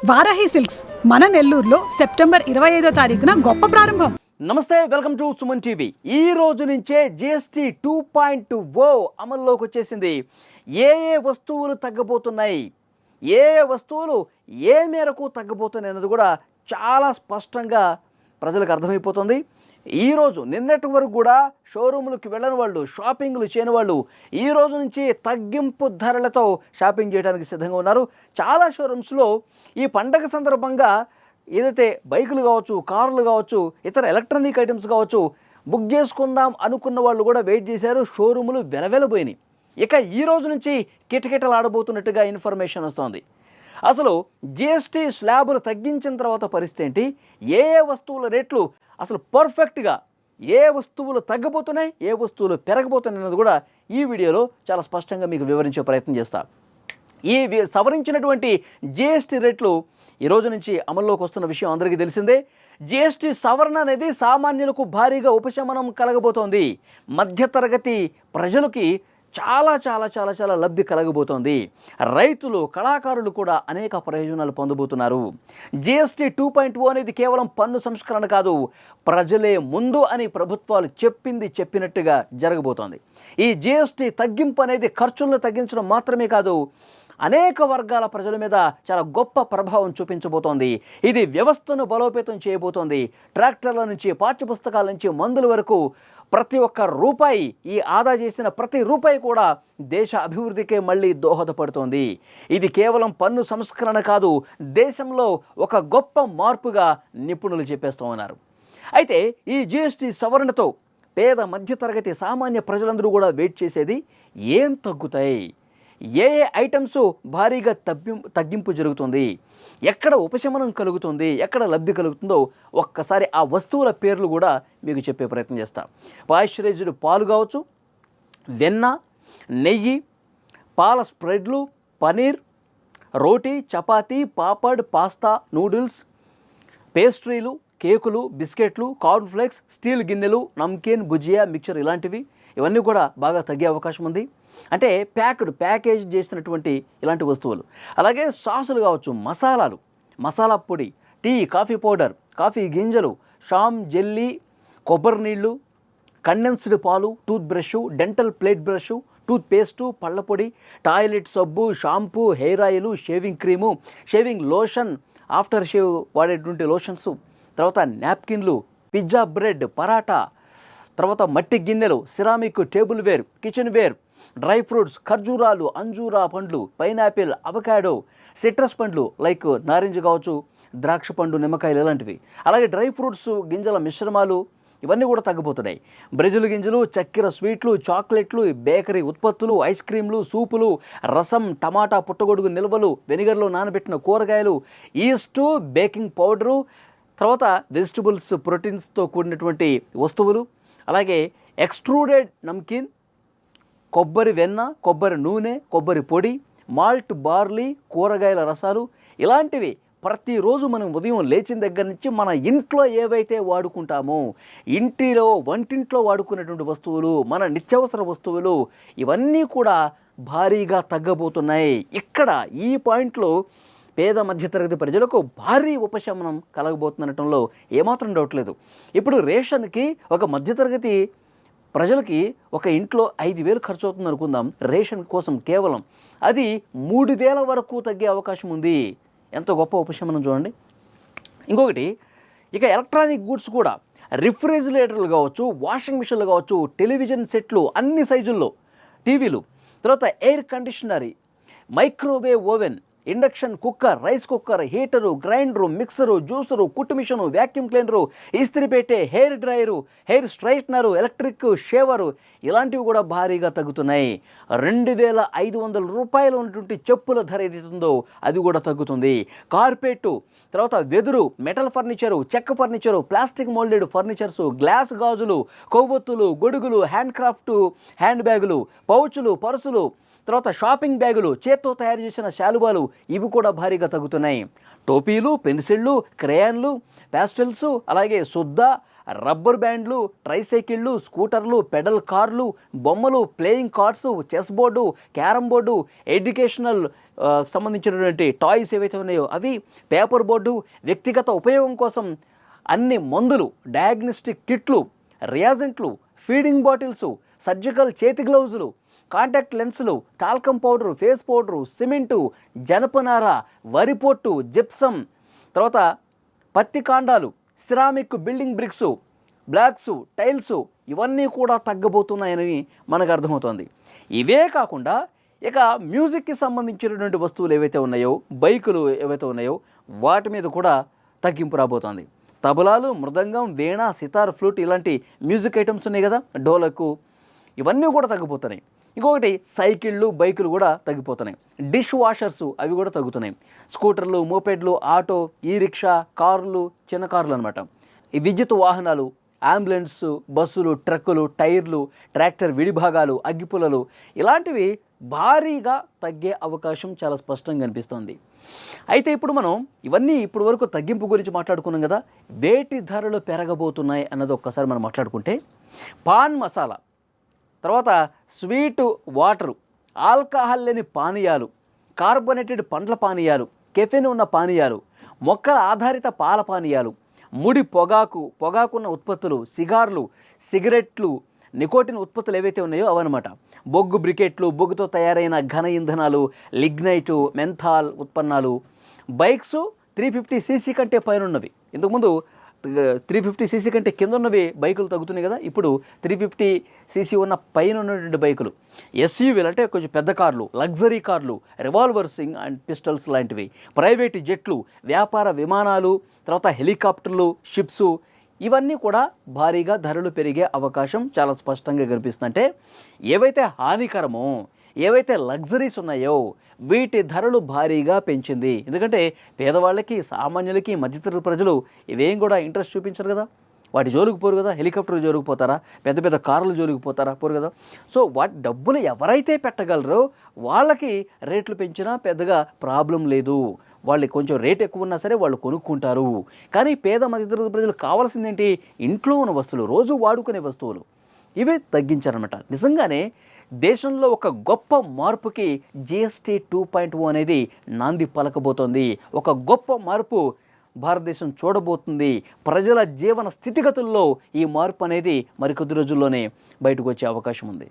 Varahi silks మన నెల్లూరులో September 25వ తారీఖున గొప్ప ప్రారంభం. నమస్తే, వెల్కమ్ టు సుమన్ టీవీ. ఈ రోజు నుంచే జిఎస్టీ 2.0 అమల్లోకి వచ్చేసింది. ఏ వస్తువులు తగ్గబోతున్నాయి, ఏ వస్తువులు ఏ మేరకు తగ్గబోతున్నాయి అన్నది కూడా చాలా స్పష్టంగా ప్రజలకు అర్థమైపోతుంది. ఈరోజు నిన్నటి వరకు కూడా షోరూములకు వెళ్ళని వాళ్ళు, షాపింగ్లు చేయని వాళ్ళు ఈ రోజు నుంచి తగ్గింపు ధరలతో షాపింగ్ చేయడానికి సిద్ధంగా ఉన్నారు. చాలా షోరూమ్స్లో ఈ పండగ సందర్భంగా ఏదైతే బైకులు కావచ్చు, కార్లు కావచ్చు, ఇతర ఎలక్ట్రానిక్ ఐటమ్స్ కావచ్చు బుక్ చేసుకుందాం అనుకున్న వాళ్ళు కూడా వెయిట్ చేశారు. షోరూములు వెలవెలబోయినాయి. ఇక ఈ రోజు నుంచి కిటకిటలాడబోతున్నట్టుగా ఇన్ఫర్మేషన్ వస్తోంది. అసలు జిఎస్టీ స్లాబులు తగ్గించిన తర్వాత పరిస్థితి ఏంటి, ఏ వస్తువుల రేట్లు అసలు పర్ఫెక్ట్గా ఏ వస్తువులు తగ్గబోతున్నాయి, ఏ వస్తువులు పెరగబోతున్నాయి అన్నది కూడా ఈ వీడియోలో చాలా స్పష్టంగా మీకు వివరించే ప్రయత్నం చేస్తా. ఈ సవరించినటువంటి జిఎస్టీ రేట్లు ఈ రోజు నుంచి అమల్లోకి వస్తున్న విషయం అందరికీ తెలిసిందే. జిఎస్టీ సవరణ అనేది సామాన్యులకు భారీగా ఉపశమనం కలగబోతోంది. మధ్యతరగతి ప్రజలకి చాలా చాలా చాలా చాలా లబ్ధి కలగబోతోంది. రైతులు, కళాకారులు కూడా అనేక ప్రయోజనాలు పొందబోతున్నారు. జిఎస్టీ 2.0 అనేది కేవలం పన్ను సంస్కరణ కాదు, ప్రజలే ముందు అని ప్రభుత్వాలు చెప్పినట్టుగా జరగబోతోంది. ఈ జిఎస్టీ తగ్గింపు అనేది ఖర్చులను తగ్గించడం మాత్రమే కాదు, అనేక వర్గాల ప్రజల మీద చాలా గొప్ప ప్రభావం చూపించబోతోంది. ఇది వ్యవస్థను బలోపేతం చేయబోతోంది. ట్రాక్టర్ల నుంచి, పాఠ్యపుస్తకాల నుంచి, మందుల వరకు ప్రతి ఒక్క రూపాయి, ఈ ఆదా చేసిన ప్రతి రూపాయి కూడా దేశ అభివృద్ధికే మళ్ళీ దోహదపడుతోంది. ఇది కేవలం పన్ను సంస్కరణ కాదు, దేశంలో ఒక గొప్ప మార్పుగా నిపుణులు చెప్పేస్తూ ఉన్నారు. అయితే ఈ జిఎస్టీ సవరణతో పేద మధ్యతరగతి సామాన్య ప్రజలందరూ కూడా వెయిట్ చేసేది ఏం తగ్గుతాయి, ఏ ఐటమ్స్ భారీగా తగ్గింపు జరుగుతుంది, ఎక్కడ ఉపశమనం కలుగుతుంది, ఎక్కడ లబ్ధి కలుగుతుందో ఒక్కసారి ఆ వస్తువుల పేర్లు కూడా మీకు చెప్పే ప్రయత్నం చేస్తా. పాశ్చరైజ్డ్ పాలు కావచ్చు, వెన్న, నెయ్యి, పాల స్ప్రెడ్లు, పనీర్, రోటీ, చపాతీ, పాపడ్, పాస్తా, నూడిల్స్, పేస్ట్రీలు, కేకులు, బిస్కెట్లు, కార్న్ఫ్లేక్స్, స్టీల్ గిన్నెలు, నమ్కీన్, భుజియా, మిక్చర్ ఇలాంటివి ఇవన్నీ కూడా బాగా తగ్గే అవకాశం ఉంది. అంటే ప్యాకేజ్ చేసినటువంటి ఇలాంటి వస్తువులు. అలాగే సాసులు కావచ్చు, మసాలాలు, మసాలా పొడి, టీ, కాఫీ పౌడర్, కాఫీ గింజలు, షామ్ జెల్లీ, కొబ్బరి నీళ్ళు, కండెన్స్డ్ పాలు, toothbrush, dental plate brush, toothpaste, పళ్ళ పొడి, టాయిలెట్ సబ్బు, shampoo, hair oil, shaving cream, shaving lotion, after shave వాడేటువంటి లోషన్స్, తర్వాత నాప్కిన్లు, పిజ్జా బ్రెడ్, పరాటా, తర్వాత మట్టి గిన్నెలు, ceramic tableware, kitchenware, dry fruits, ఖర్జూరాలు, అంజూరా పండ్లు, పైనాపిల్, అవకాడో, సిట్రస్ పండ్లు లైక్ నారింజ కావచ్చు, ద్రాక్ష పండు, నిమ్మకాయలు ఇలాంటివి. అలాగే డ్రై ఫ్రూట్స్ గింజల మిశ్రమాలు ఇవన్నీ కూడా తగ్గిపోతున్నాయి. బ్రెజిల్ గింజలు, చక్కెర స్వీట్లు, చాక్లెట్లు, బేకరీ ఉత్పత్తులు, ఐస్ క్రీమ్లు, సూపులు, రసం, టమాటా పుట్టగొడుగు నిల్వలు, వెనిగర్లో నానబెట్టిన కూరగాయలు, ఈస్టు, బేకింగ్ పౌడరు, తర్వాత వెజిటబుల్స్, ప్రోటీన్స్తో కూడినటువంటి వస్తువులు, అలాగే ఎక్స్ట్రూడెడ్ నమ్కీన్, కొబ్బరి వెన్న, కొబ్బరి నూనె, కొబ్బరి పొడి, మాల్ట్, బార్లీ, కూరగాయల రసాలు ఇలాంటివి ప్రతిరోజు మనం ఉదయం లేచిన దగ్గర నుంచి మన ఇంట్లో ఏవైతే వాడుకుంటామో, ఇంటిలో వంటింట్లో వాడుకునేటువంటి వస్తువులు, మన నిత్యావసర వస్తువులు ఇవన్నీ కూడా భారీగా తగ్గబోతున్నాయి. ఇక్కడ ఈ పాయింట్లో పేద మధ్యతరగతి ప్రజలకు భారీ ఉపశమనం కలగబోతుందనటంలో ఏమాత్రం డౌట్ లేదు. ఇప్పుడు రేషన్కి ఒక మధ్యతరగతి ప్రజలకి ఒక ఇంట్లో 5,000 ఖర్చు అవుతుంది అనుకుందాం రేషన్ కోసం కేవలం, అది 3,000 వరకు తగ్గే అవకాశం ఉంది. ఎంత గొప్ప ఉపశమనం చూడండి. ఇంకొకటి, ఇక ఎలక్ట్రానిక్ గూడ్స్ కూడా, రిఫ్రిజిరేటర్లు కావచ్చు, వాషింగ్ మిషన్లు కావచ్చు, టెలివిజన్ సెట్లు అన్ని సైజుల్లో, టీవీలు, తర్వాత ఎయిర్ కండిషనరీ, microwave oven, induction cooker, rice cooker, heater, grinder, mixer, juicer, కుట్టు మిషను, వ్యాక్యూమ్ క్లీనరు, ఇస్త్రీ పెట్టే, hair dryer, hair straightener, electric shaver ఇలాంటివి కూడా భారీగా తగ్గుతున్నాయి. 2,500 రూపాయలు ఉన్నటువంటి చెప్పుల ధర ఏదైతుందో అది కూడా తగ్గుతుంది. కార్పెట్టు, తర్వాత వెదురు, మెటల్ ఫర్నిచరు, చెక్క ఫర్నిచరు, ప్లాస్టిక్ మోల్డెడ్ ఫర్నిచర్సు, గ్లాస్ గాజులు, కొవ్వొత్తులు, గొడుగులు, హ్యాండ్ క్రాఫ్ట్ హ్యాండ్ బ్యాగులు, పౌచులు, పర్సులు, తర్వాత షాపింగ్ బ్యాగులు, చేత్తో తయారు చేసిన శాలువాలు ఇవి కూడా భారీగా తగ్గుతున్నాయి. టోపీలు, పెన్సిళ్ళు, క్రేయాన్లు, ప్యాస్టల్స్, అలాగే సుద్ద, రబ్బర్ బ్యాండ్లు, ట్రైసైకిళ్ళు, స్కూటర్లు, పెడల్ కార్లు, బొమ్మలు, playing cards, chess board, carrom board, educational సంబంధించినటువంటి టాయ్స్ ఏవైతే ఉన్నాయో అవి, పేపర్ బోర్డు, వ్యక్తిగత ఉపయోగం కోసం అన్ని మందులు, డయాగ్నోస్టిక్ కిట్లు, రియాజెంట్లు, ఫీడింగ్ బాటిల్స్, సర్జికల్ చేతి గ్లౌజులు, కాంటాక్ట్ లెన్సులు, talcum powder, face powder, cement, జనపనార, వరి పొట్టు, జిప్సం, తర్వాత పత్తి కాండాలు, ceramic building bricks, blocks, tiles ఇవన్నీ కూడా తగ్గబోతున్నాయని మనకు అర్థమవుతుంది. ఇవే కాకుండా ఇక మ్యూజిక్కి సంబంధించినటువంటి వస్తువులు ఏవైతే ఉన్నాయో, బైకులు ఏవైతే ఉన్నాయో వాటి మీద కూడా తగ్గింపు రాబోతోంది. తబలాలు, మృదంగం, వీణ, సితార్, ఫ్లూట్ ఇలాంటి మ్యూజిక్ ఐటమ్స్ ఉన్నాయి కదా, డోలకు, ఇవన్నీ కూడా తగ్గిపోతున్నాయి. ఇంకొకటి సైకిళ్ళు, బైకులు కూడా తగ్గిపోతున్నాయి. డిష్ వాషర్స్ అవి కూడా తగ్గుతున్నాయి. స్కూటర్లు, మోపెడ్లు, ఆటో, ఈ రిక్షా, కార్లు, చిన్న కార్లు అనమాట. ఈ విద్యుత్ వాహనాలు, అంబులెన్స్, బస్సులు, ట్రక్కులు, టైర్లు, ట్రాక్టర్ విడిభాగాలు, అగ్గిపుల్లలు ఇలాంటివి భారీగా తగ్గే అవకాశం చాలా స్పష్టంగా కనిపిస్తుంది. అయితే ఇప్పుడు మనం ఇవన్నీ ఇప్పుడు వరకు తగ్గింపు గురించి మాట్లాడుకున్నాం కదా, వేటి ధరలు పెరగబోతున్నాయి అన్నది ఒక్కసారి మనం మాట్లాడుకుంటే, పాన్ మసాలా, తర్వాత స్వీటు వాటరు, ఆల్కహాల్ లేని పానీయాలు, కార్బోనేటెడ్ పండ్ల పానీయాలు, కెఫెన్ ఉన్న పానీయాలు, మొక్కల ఆధారిత పాల పానీయాలు, ముడి పొగాకున్న ఉత్పత్తులు, సిగార్లు, సిగరెట్లు, నికోటిన్ ఉత్పత్తులు ఏవైతే ఉన్నాయో అవన్నమాట. బొగ్గు బ్రికెట్లు, బొగ్గుతో తయారైన ఘన ఇంధనాలు, లిగ్నైటు, మెంథాల్ ఉత్పన్నాలు, బైక్స్ 350cc కంటే పైన ఉన్నవి. ఇంతకుముందు 350cc కంటే కింద ఉన్నవి బైకులు తగ్గుతున్నాయి కదా, ఇప్పుడు 350cc ఉన్న పైన ఉన్నటువంటి బైకులు, ఎస్యూవీలు అంటే కొంచెం పెద్ద కార్లు, లగ్జరీ కార్లు, రివాల్వర్స్ అండ్ పిస్టల్స్ లాంటివి, ప్రైవేటు జెట్లు, వ్యాపార విమానాలు, తర్వాత హెలికాప్టర్లు, షిప్స్ ఇవన్నీ కూడా భారీగా ధరలు పెరిగే అవకాశం చాలా స్పష్టంగా కనిపిస్తుంది. అంటే ఏవైతే హానికరమో, ఏవైతే లగ్జరీస్ ఉన్నాయో వీటి ధరలు భారీగా పెంచింది. ఎందుకంటే పేదవాళ్ళకి, సామాన్యులకి, మధ్యతరగతి ప్రజలు ఇవేం కూడా ఇంట్రెస్ట్ చూపించరు కదా, వాటి జోలికి పోరు కదా. హెలికాప్టర్ జోలికి పోతారా, పెద్ద పెద్ద కార్లు జోలికి పోతారా, పోరు కదా. సో వాటి డబ్బులు ఎవరైతే పెట్టగలరో వాళ్ళకి రేట్లు పెంచినా పెద్దగా ప్రాబ్లం లేదు. వాళ్ళకి కొంచెం రేట్ ఎక్కువ ఉన్నా సరే వాళ్ళు కొనుక్కుంటారు. కానీ పేద మధ్యతరగతి ప్రజలు కావాల్సిందేంటి, ఇంట్లో ఉన్న వస్తువులు, రోజు వాడుకునే వస్తువులు, ఇవి తగ్గించారనమాట. నిజంగానే దేశంలో ఒక గొప్ప మార్పుకి GST 2.0 అనేది నాంది పలకబోతోంది. ఒక గొప్ప మార్పు భారతదేశం చూడబోతుంది. ప్రజల జీవన స్థితిగతుల్లో ఈ మార్పు అనేది మరికొద్ది రోజుల్లోనే బయటకు వచ్చే అవకాశం ఉంది.